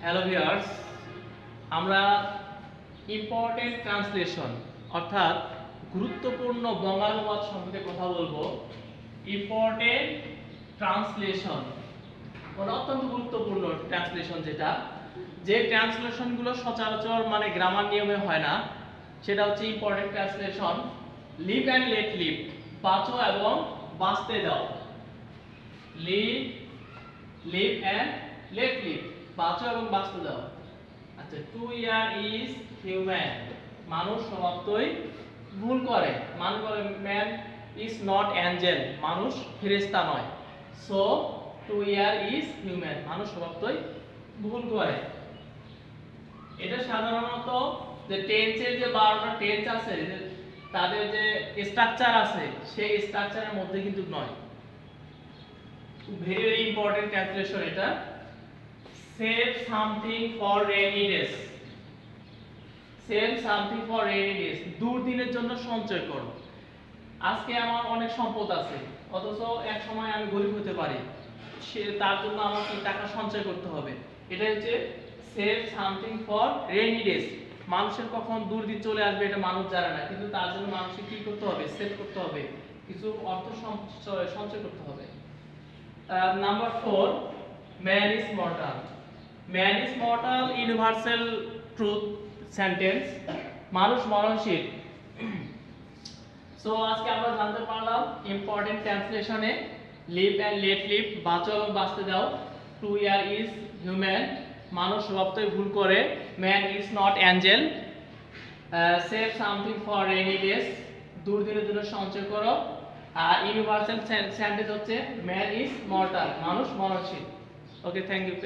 Hello viewers, আমরা important translation অর্থাৎ গুরুত্বপূর্ণ বঙ্গানুবাদ সম্পর্কে কথা বলবো। ইম্পর্টেন্ট ট্রান্সলেশন মানে অত্যন্ত গুরুত্বপূর্ণ ট্রান্সলেশন, যে ট্রান্সলেশনগুলো সচরাচর মানে গ্রামার নিয়মে হয় না, সেটা হচ্ছে important translation. Live and let live, বাঁচো এবং বাঁচতে দাও। লিভ অ্যান্ড লেট লিভ, বাঁচো এবং বাঁচতে দাও। আচ্ছা, টু ইয়ার ইজ হিউম্যান, মানুষ স্বভাবতই ভুল করে। ম্যান ইজ নট অ্যাঞ্জেল, মানুষ ফেরেশতা নয়। So to err is human, মানুষ স্বভাবতই ভুল করে। এটা সাধারণত যে টেন্সের যে 12টা টেন্স আছে, তাদের যে স্ট্রাকচার আছে, সেই স্ট্রাকচারের মধ্যে কিন্তু নয়। ভেরি ভেরি ইম্পর্টেন্ট ট্রান্সলেশন এটা। Save something for rainy days, save something for rainy days, দুর্দিনের জন্য সঞ্চয় করো। আজকে আমার অনেক সম্পদ আছে, অথচ এক সময় আমি গরিব হতে পারি, তার জন্য আমাকে টাকা সঞ্চয় করতে হবে। এটা হচ্ছে save something for rainy days. মানুষের কখন দুর্দিন চলে আসবে এটা মানুষ জানে না, কিন্তু তার জন্য মানুষকে কি করতে হবে? সেভ করতে হবে, কিছু অর্থ সঞ্চয় করতে হবে। Number 4, man is mortal. Man is mortal universal truth sentence, মানুষ মরণশীল। সো আজকে আমরা জানতে পারলাম ইম্পর্টেন্ট ট্রান্সলেশনে লিভ অ্যান্ড লেট লিভ, বাঁচো এবং বাঁচতে দাও। টু ইয়ার ইজ হিউম্যান, মানুষ স্বভাবতই ভুল করে। Man is not angel. Save something for rainy days, দুর্দিনের জন্য সঞ্চয় করো। আর ইউনিভার্সাল সেন্টেন্স হচ্ছে ম্যান ইজ মর্টাল, মানুষ মরণশীল। Okay, thank you.